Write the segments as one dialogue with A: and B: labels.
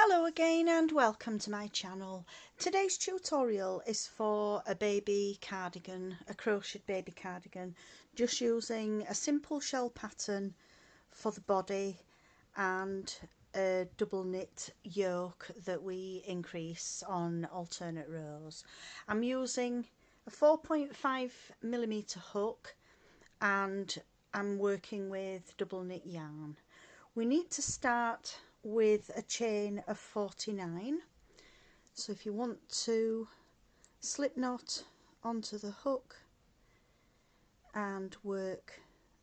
A: Hello again and welcome to my channel. Today's tutorial is for a baby cardigan, a crocheted baby cardigan, just using a simple shell pattern for the body and a double knit yoke that we increase on alternate rows. I'm using a 4.5mm hook and I'm working with double knit yarn. We need to start with a chain of 49, so if you want to slip knot onto the hook and work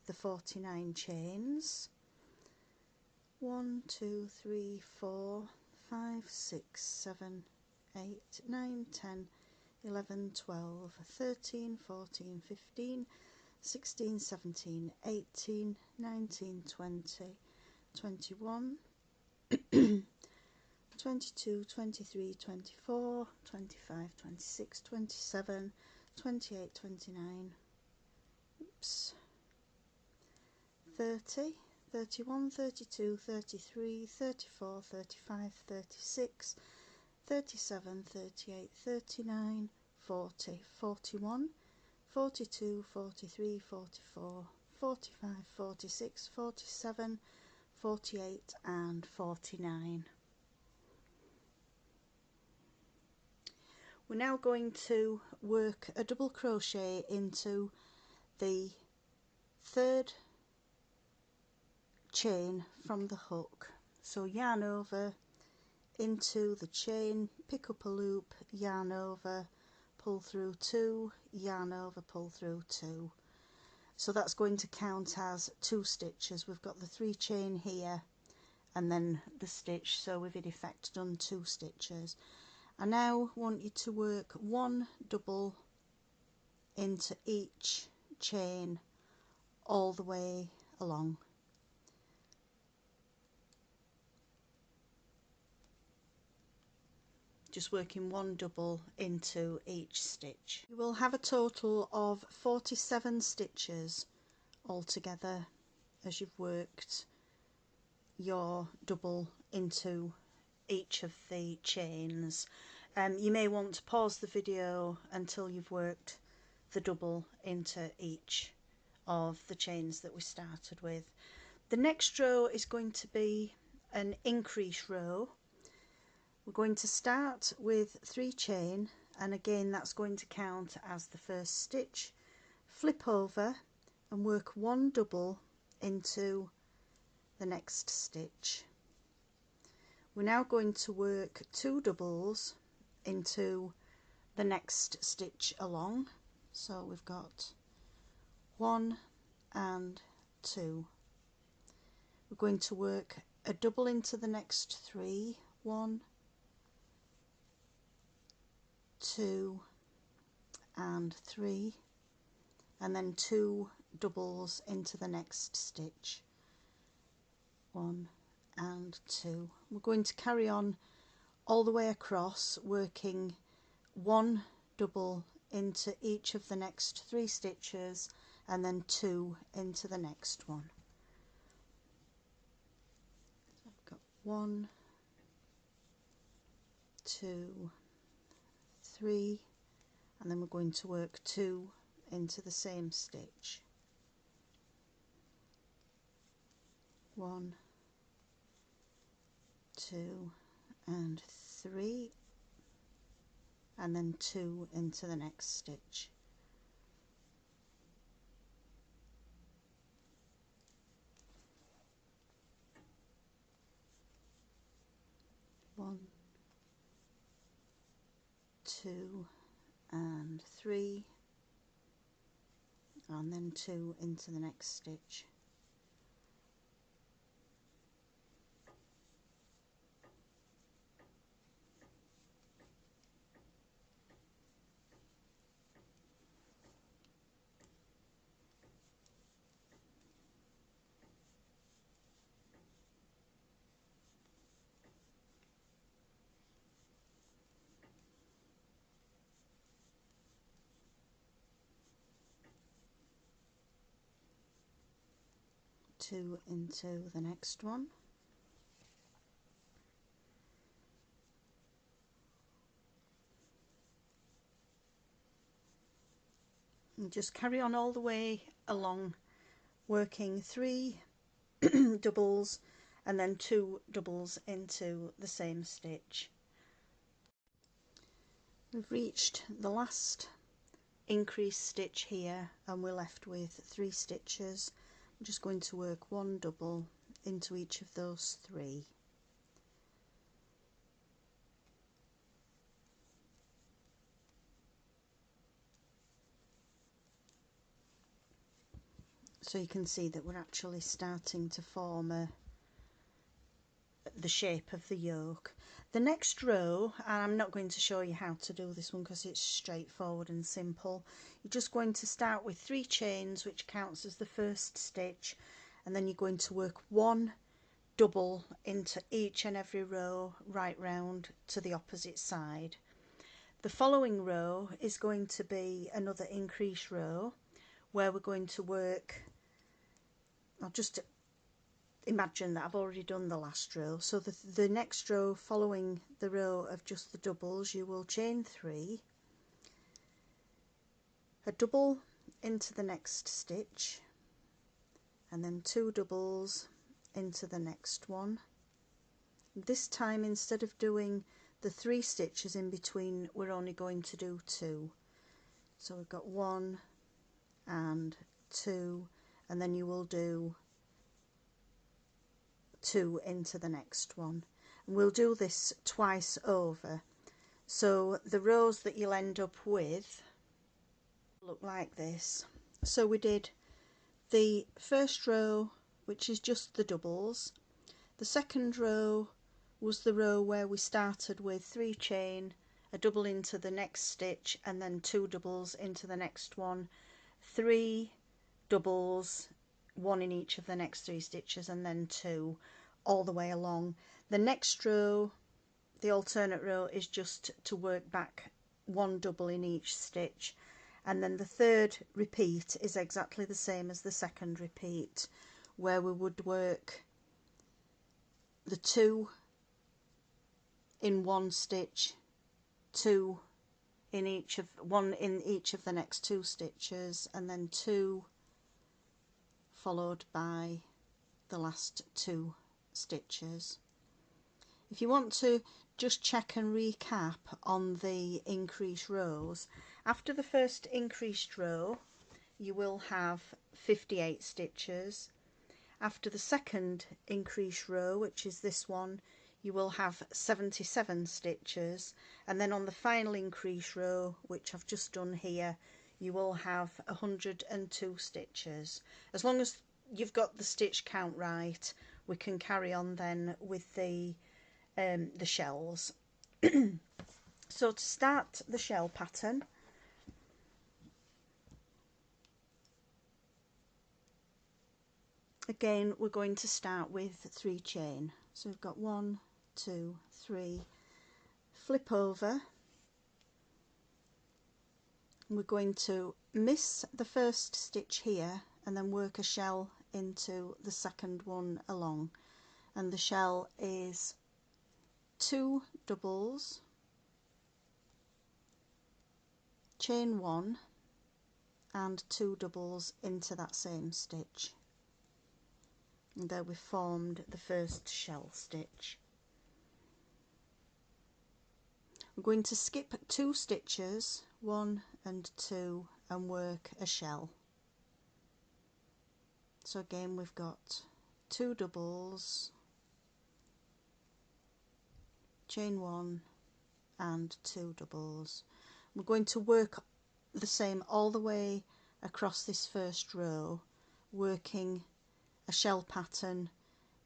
A: the 49 chains, 1 2 3 4 5 6 7 8 9 10 11 12 13 14 15 16 17 18 19 20 21 22, 23, 24, 25, 26, 27, 28, 29, oops, 30, 31, 32, 33, 34, 35, 36, 37, 38, 39, 40, 41, 42, 43, 44, 45, 46, 47, 48 and 49. We're now going to work a double crochet into the third chain from the hook. So yarn over into the chain, pick up a loop, yarn over, pull through 2, yarn over, pull through 2. So that's going to count as 2 stitches. We've got the 3 chain here and then the stitch, so we've in effect done 2 stitches. I now want you to work 1 double into each chain all the way along. Just working 1 double into each stitch. You will have a total of 47 stitches altogether as you've worked your double into each of the chains. You may want to pause the video until you've worked the double into each of the chains that we started with. The next row is going to be an increase row. We're going to start with 3 chain, and again that's going to count as the first stitch. Flip over and work 1 double into the next stitch. We're now going to work 2 doubles into the next stitch along, so we've got 1 and 2. We're going to work a double into the next 3, 1, 2 and 3, and then 2 doubles into the next stitch, 1 and 2. We're going to carry on all the way across, working 1 double into each of the next 3 stitches and then 2 into the next one. So I've got 1, 2, 3, and then we're going to work 2 into the same stitch. 1, 2 and 3, and then 2 into the next stitch. 1, 2 and 3, and then 2 into the next stitch. Two into the next one, And just carry on all the way along, working 3 doubles and then 2 doubles into the same stitch. We've reached the last increased stitch here and we're left with 3 stitches. I'm just going to work 1 double into each of those 3. So you can see that we're actually starting to form the shape of the yoke. The next row, and I'm not going to show you how to do this one because it's straightforward and simple. You're just going to start with 3 chains, which counts as the first stitch, and then you're going to work 1 double into each and every row right round to the opposite side. The following row is going to be another increase row where we're going to work, I'll just imagine that I've already done the last row. So the next row following the row of just the doubles, you will chain 3, a double into the next stitch, and then 2 doubles into the next one. This time, instead of doing the 3 stitches in between, we're only going to do 2. So we've got 1 and 2, and then you will do 2 into the next one. And we'll do this twice over. So the rows that you'll end up with look like this. So we did the first row, which is just the doubles. The second row was the row where we started with 3 chain, a double into the next stitch, and then 2 doubles into the next one, 3 doubles, 1 in each of the next 3 stitches, and then 2 all the way along. The next row, the alternate row, is just to work back 1 double in each stitch, and then the third repeat is exactly the same as the second repeat, where we would work the 2 in one stitch, 2 in each of 1 in each of the next 2 stitches, and then 2 followed by the last 2 stitches. If you want to just check and recap on the increased rows, after the first increased row you will have 58 stitches. After the second increased row, which is this one, you will have 77 stitches, and then on the final increase row, which I've just done here, you will have 102 stitches. As long as you've got the stitch count right, we can carry on then with the shells. So to start the shell pattern, again we're going to start with 3 chain. So we've got 1, 2, 3, flip over, and we're going to miss the first stitch here and then work a shell into the second one along, and the shell is 2 doubles, chain 1 and 2 doubles into that same stitch, and there we formed the first shell stitch. We're going to skip 2 stitches, 1 and 2, and work a shell. So again we've got 2 doubles, chain 1 and 2 doubles. We're going to work the same all the way across this first row, working a shell pattern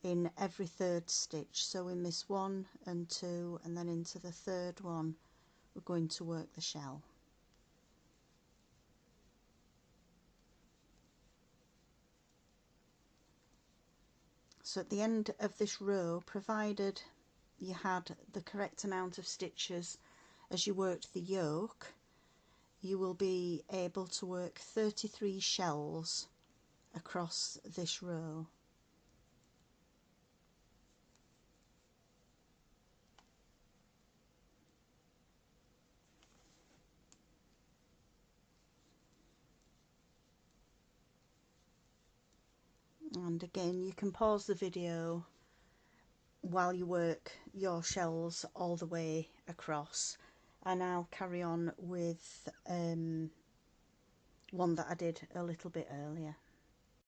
A: in every third stitch. So we miss 1 and 2, and then into the third one we're going to work the shell. So at the end of this row, provided you had the correct amount of stitches as you worked the yoke, you will be able to work 33 shells across this row. And again, you can pause the video while you work your shells all the way across, and I'll carry on with one that I did a little bit earlier.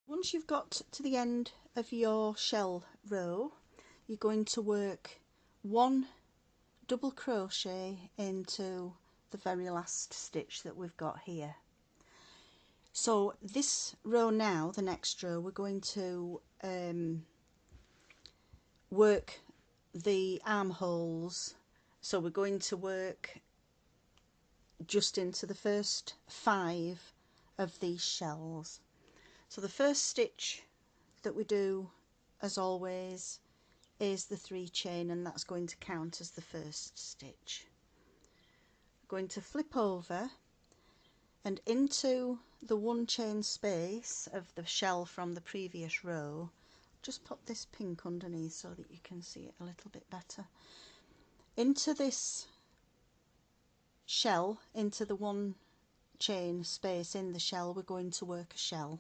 A: Once you've got to the end of your shell row, you're going to work one double crochet into the very last stitch that we've got here. So this row now, the next row, we're going to work the armholes. So we're going to work just into the first 5 of these shells. So the first stitch that we do, as always, is the 3 chain, and that's going to count as the first stitch. We're going to flip over and into the 1 chain space of the shell from the previous row. Just put this pink underneath so that you can see it a little bit better. Into this shell, into the 1 chain space in the shell, we're going to work a shell.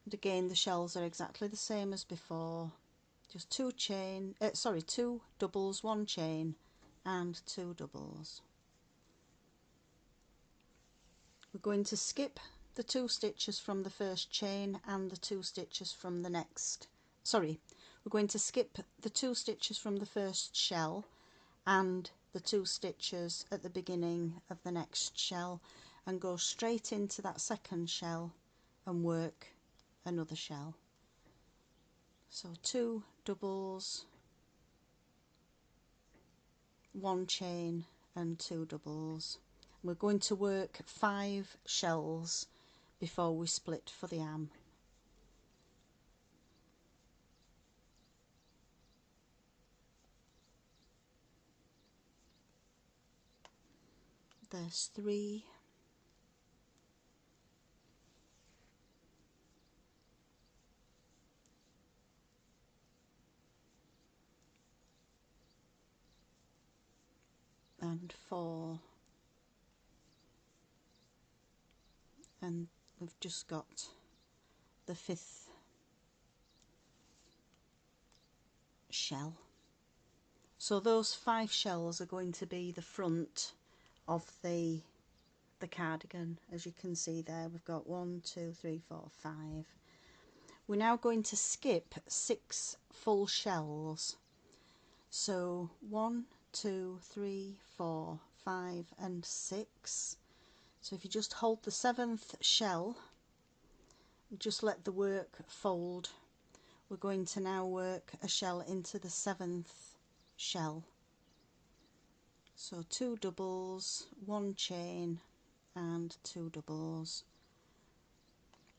A: And again, the shells are exactly the same as before, just 2 doubles, 1 chain and 2 doubles. We're going to skip the 2 stitches from the first chain and the 2 stitches from the next. We're going to skip the 2 stitches from the first shell and the 2 stitches at the beginning of the next shell and go straight into that second shell and work another shell. So 2 doubles, 1 chain and 2 doubles. We're going to work 5 shells before we split for the arm. There's 3, and 4, and we've just got the 5th shell. So those 5 shells are going to be the front of the cardigan. As you can see there, we've got 1, 2, 3, 4, 5. We're now going to skip 6 full shells. So 1, 2, 3, 4, 5 and 6. So if you just hold the 7th shell, just let the work fold. We're going to now work a shell into the 7th shell. So 2 doubles, 1 chain and 2 doubles.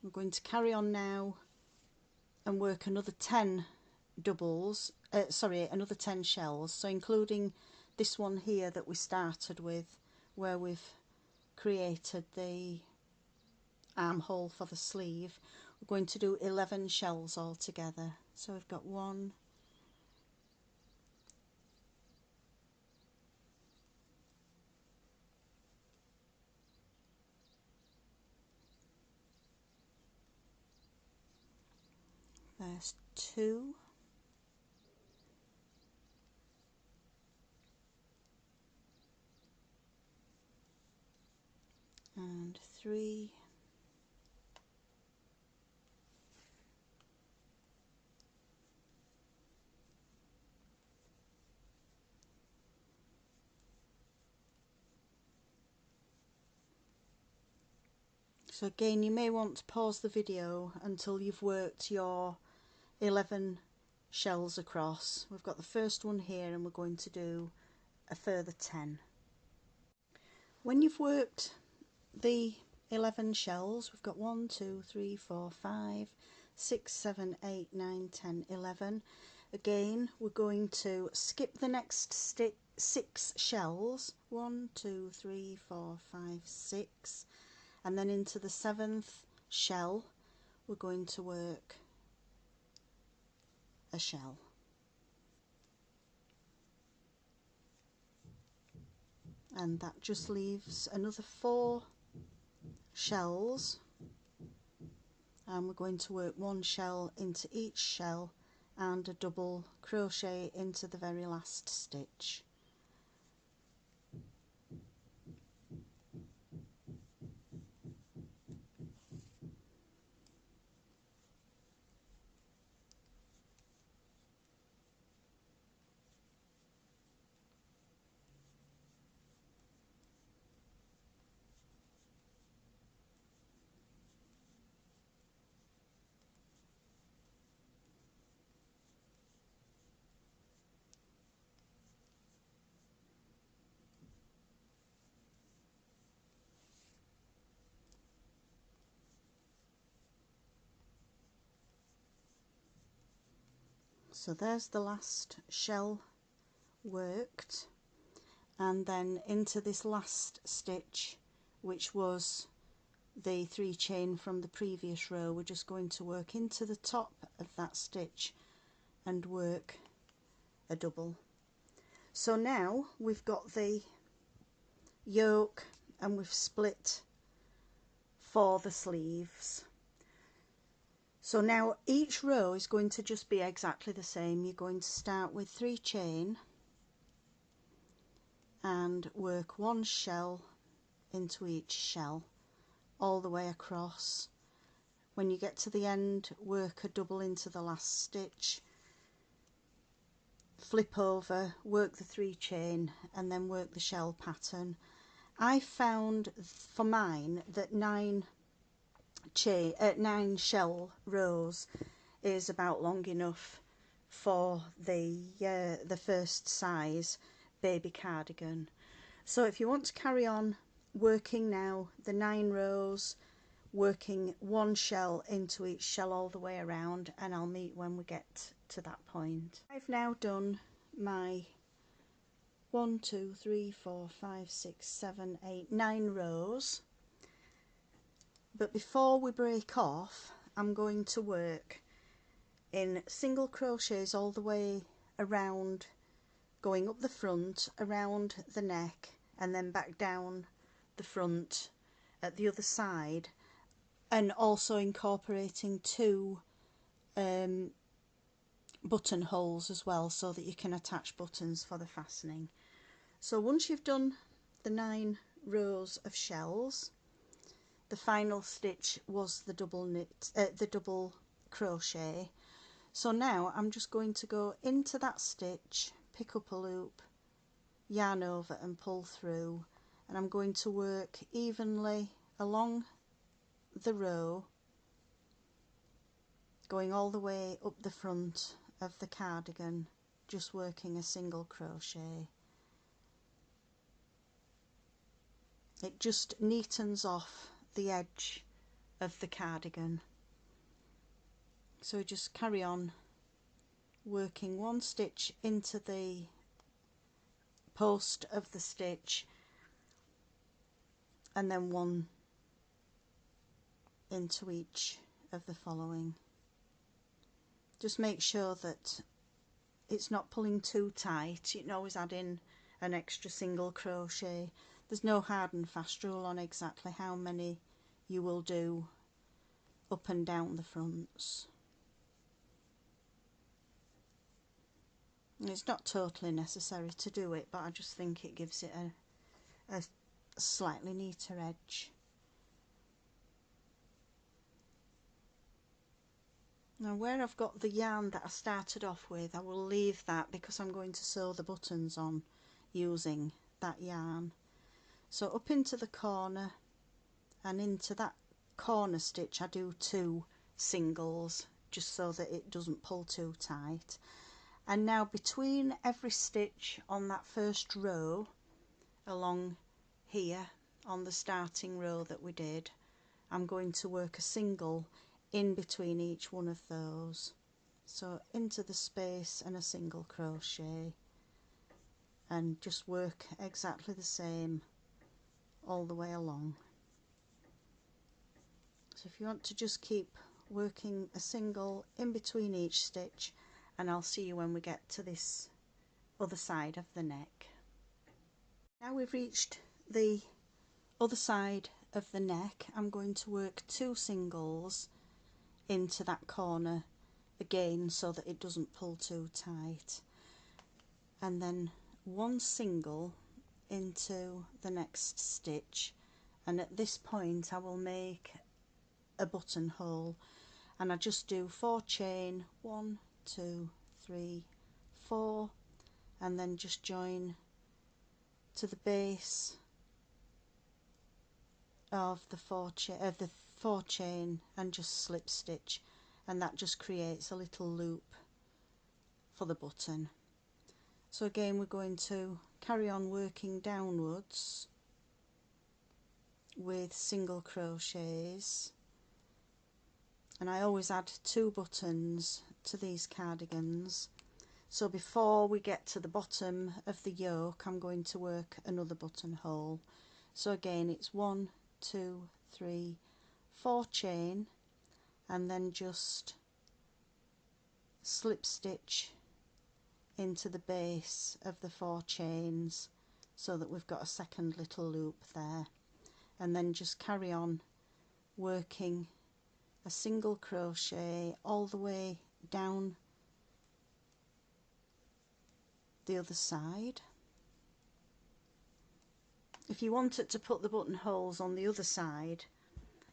A: We're going to carry on now and work another 10 doubles, another 10 shells, so including this one here that we started with, where we've created the armhole for the sleeve. We're going to do 11 shells altogether. So we've got 1, there's 2, and 3, so again, you may want to pause the video until you've worked your 11 shells across. We've got the first one here and we're going to do a further 10. When you've worked the 11 shells, we've got 1, 2, 3, 4, 5, 6, 7, 8, 9, 10, 11. Again, we're going to skip the next 6 shells, 1, 2, 3, 4, 5, 6, and then into the 7th shell we're going to work a shell. And that just leaves another 4 shells, and we're going to work one shell into each shell and a double crochet into the very last stitch. So there's the last shell worked, and then into this last stitch, which was the 3 chain from the previous row, we're just going to work into the top of that stitch and work a double. So now we've got the yoke and we've split for the sleeves. So now each row is going to just be exactly the same. You're going to start with 3 chain and work 1 shell into each shell all the way across. When you get to the end, work a double into the last stitch, flip over, work the 3 chain and then work the shell pattern. I found for mine that 9 shell rows is about long enough for the first size baby cardigan. So if you want to carry on working now the 9 rows, working 1 shell into each shell all the way around, and I'll meet when we get to that point. I've now done my 1, 2, 3, 4, 5, 6, 7, 8, 9 rows. But before we break off, I'm going to work in single crochets all the way around, going up the front, around the neck, and then back down the front at the other side, and also incorporating 2 buttonholes as well, so that you can attach buttons for the fastening. So once you've done the 9 rows of shells, the final stitch was the double crochet. So now I'm just going to go into that stitch, pick up a loop, yarn over and pull through, and I'm going to work evenly along the row, going all the way up the front of the cardigan, just working a single crochet. It just neatens off the edge of the cardigan. So just carry on working 1 stitch into the post of the stitch and then 1 into each of the following. Just make sure that it's not pulling too tight. You can always add in an extra single crochet. There's no hard and fast rule on exactly how many you will do up and down the fronts. And it's not totally necessary to do it, but I just think it gives it a slightly neater edge. Now where I've got the yarn that I started off with, I will leave that because I'm going to sew the buttons on using that yarn. So up into the corner and into that corner stitch I do 2 singles just so that it doesn't pull too tight. And now between every stitch on that first row along here on the starting row that we did, I'm going to work a single in between each one of those. So into the space and a single crochet, and just work exactly the same all the way along. So if you want to just keep working a single in between each stitch, and I'll see you when we get to this other side of the neck. Now we've reached the other side of the neck, I'm going to work 2 singles into that corner again so that it doesn't pull too tight, and then one single into the next stitch, and at this point I will make a buttonhole, and I just do 4 chain, 1, 2, 3, 4, and then just join to the base of the 4 chain and just slip stitch, and that just creates a little loop for the button. So again we're going to carry on working downwards with single crochets, and I always add 2 buttons to these cardigans. So before we get to the bottom of the yoke I'm going to work another buttonhole. So again it's 1, 2, 3, 4 chain, and then just slip stitch into the base of the 4 chains so that we've got a second little loop there, and then just carry on working a single crochet all the way down the other side. If you wanted to put the buttonholes on the other side,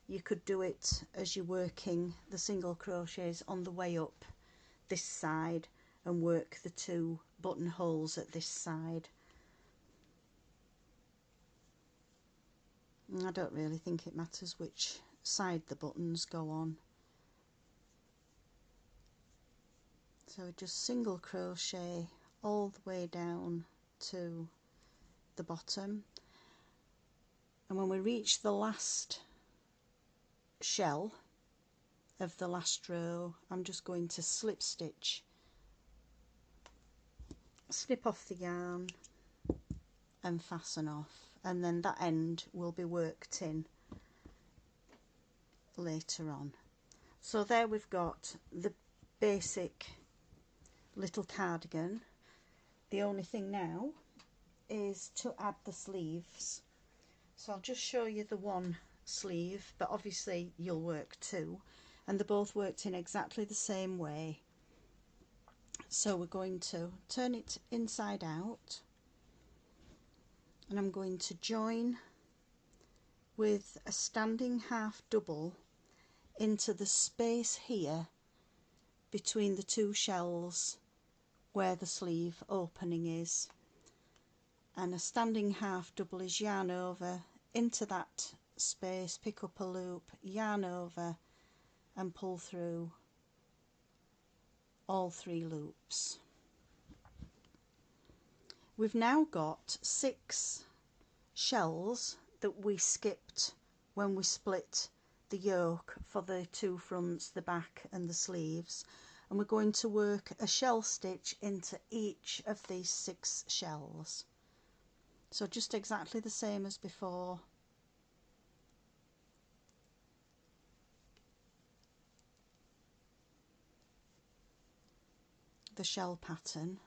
A: you could do it as you're working the single crochets on the way up this side and work the 2 buttonholes at this side. I don't really think it matters which side the buttons go on. So just single crochet all the way down to the bottom, and when we reach the last shell of the last row I'm just going to slip stitch, snip off the yarn and fasten off, and then that end will be worked in later on. So there we've got the basic little cardigan. The only thing now is to add the sleeves. So I'll just show you the one sleeve, but obviously you'll work 2, and they're both worked in exactly the same way. So we're going to turn it inside out, and I'm going to join with a standing half double into the space here between the 2 shells where the sleeve opening is, and a standing half double is yarn over into that space, pick up a loop, yarn over and pull through all 3 loops. We've now got 6 shells that we skipped when we split the yoke for the 2 fronts, the back and the sleeves, and we're going to work a shell stitch into each of these 6 shells. So just exactly the same as before. The shell pattern.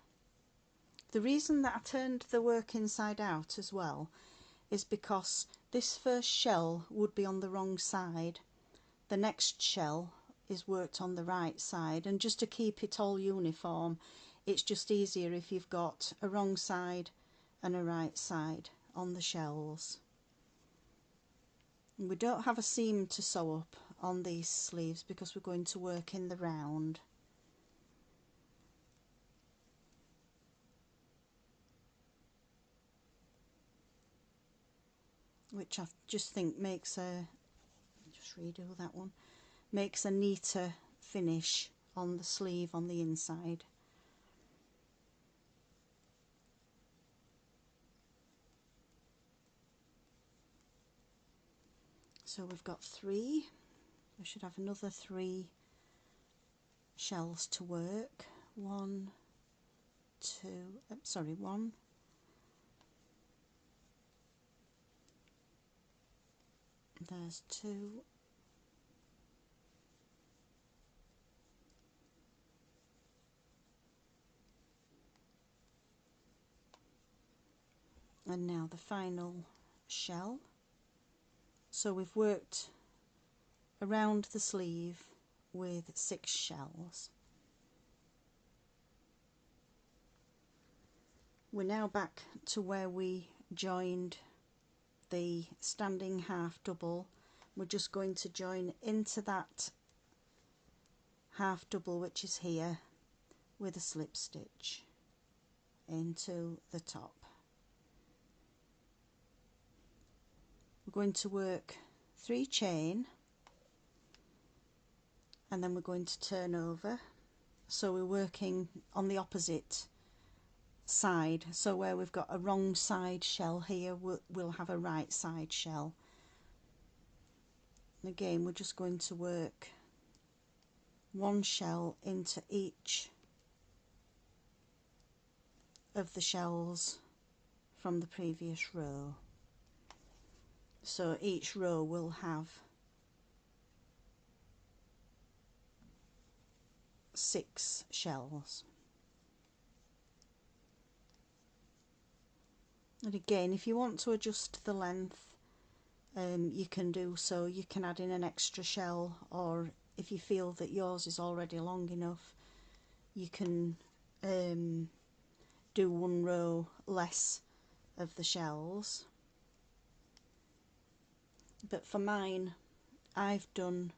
A: The reason that I turned the work inside out as well is because this first shell would be on the wrong side, the next shell is worked on the right side, and just to keep it all uniform it's just easier if you've got a wrong side and a right side on the shells. And we don't have a seam to sew up on these sleeves because we're going to work in the round. Which I just think makes a, just redo that one, makes a neater finish on the sleeve on the inside. So we've got 3, we should have another 3 shells to work. 1, 2, sorry, 1, there's 2, and now the final shell. So we've worked around the sleeve with 6 shells. We're now back to where we joined the standing half double. We're just going to join into that half double, which is here, with a slip stitch into the top. We're going to work 3 chain, and then we're going to turn over, so we're working on the opposite side. So where we've got a wrong side shell here, we'll have a right side shell. And again, we're just going to work 1 shell into each of the shells from the previous row. So each row will have 6 shells. And again, if you want to adjust the length, you can do so. You can add in an extra shell, or if you feel that yours is already long enough, you can do 1 row less of the shells. But for mine, I've done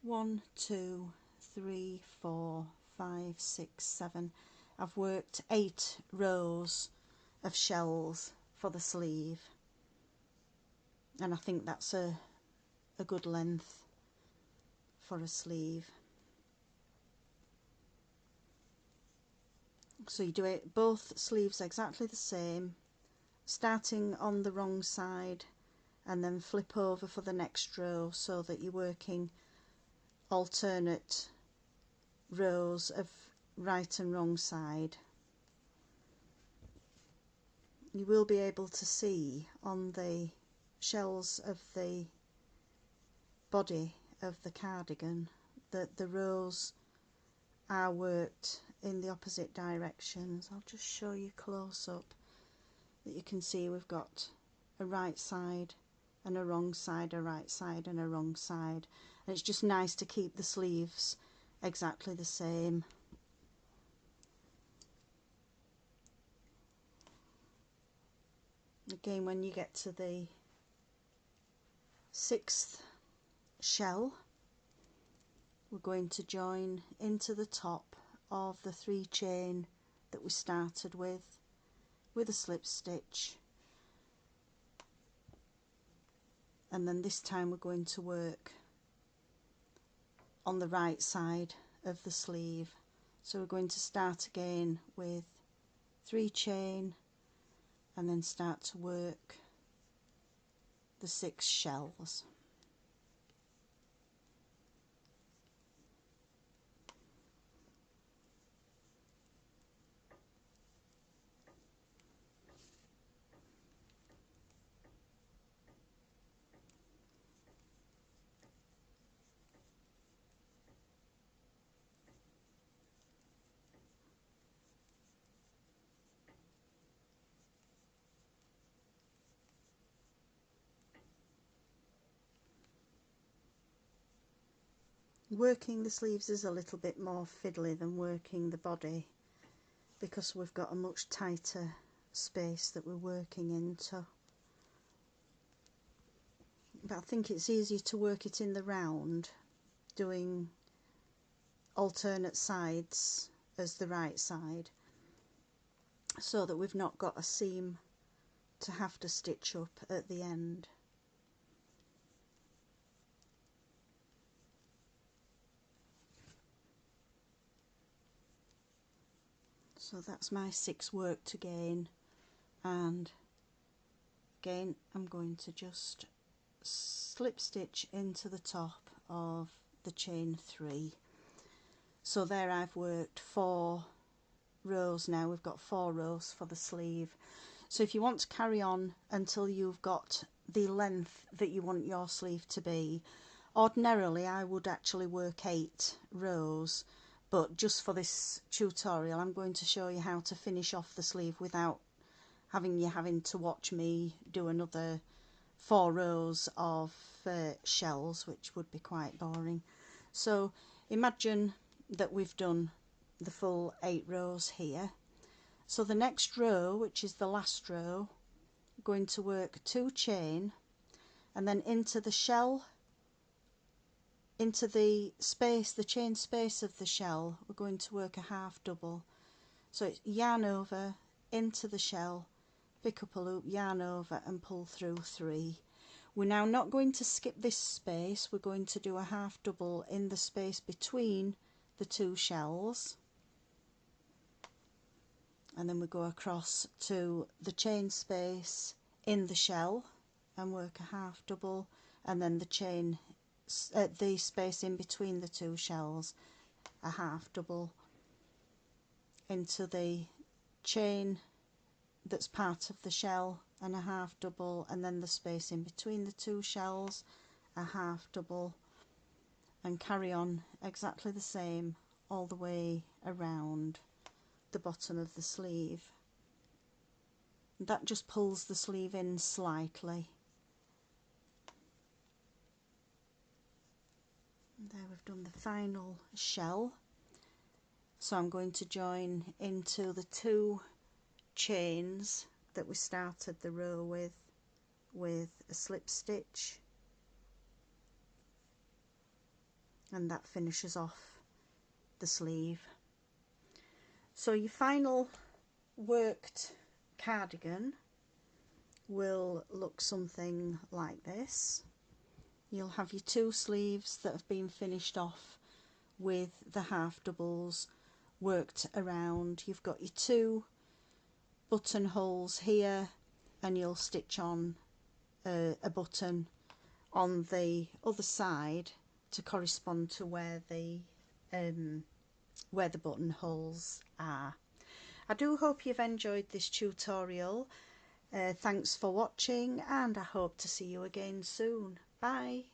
A: 1, 2, 3, 4, 5, 6, 7. I've worked 8 rows of shells for the sleeve, and I think that's a good length for a sleeve. So you do it both sleeves exactly the same, starting on the wrong side and then flip over for the next row, so that you're working alternate rows of right and wrong side. You will be able to see on the shells of the body of the cardigan that the rows are worked in the opposite directions. I'll just show you close up that you can see we've got a right side and a wrong side, a right side and a wrong side, and it's just nice to keep the sleeves exactly the same. Again, when you get to the 6th shell, we're going to join into the top of the 3 chain that we started with a slip stitch, and then this time we're going to work on the right side of the sleeve. So we're going to start again with 3 chain and then start to work the 6 shells. Working the sleeves is a little bit more fiddly than working the body, because we've got a much tighter space that we're working into. But I think it's easier to work it in the round, doing alternate sides as the right side, so that we've not got a seam to have to stitch up at the end. So that's my 6 worked again, and again I'm going to just slip stitch into the top of the chain 3. So there I've worked 4 rows now. We've got 4 rows for the sleeve. So if you want to carry on until you've got the length that you want your sleeve to be, ordinarily I would actually work 8 rows, but just for this tutorial I'm going to show you how to finish off the sleeve without having to watch me do another 4 rows of shells, which would be quite boring. So imagine that we've done the full 8 rows here. So the next row, which is the last row, we're going to work 2 chain, and then into the shell, into the space, the chain space of the shell, we're going to work a half double. So it's yarn over, into the shell, pick up a loop, yarn over and pull through 3. We're now not going to skip this space, we're going to do a half double in the space between the 2 shells, and then we go across to the chain space in the shell and work a half double, and then the chain the space in between the 2 shells, a half double into the chain that's part of the shell and a half double, and then the space in between the 2 shells, a half double, and carry on exactly the same all the way around the bottom of the sleeve. That just pulls the sleeve in slightly. And there we've done the final shell. So I'm going to join into the 2 chains that we started the row with a slip stitch, and that finishes off the sleeve. So your final worked cardigan will look something like this. You'll have your 2 sleeves that have been finished off with the half doubles worked around. You've got your 2 buttonholes here, and you'll stitch on a button on the other side to correspond to where the buttonholes are. I do hope you've enjoyed this tutorial. Thanks for watching, and I hope to see you again soon. Bye.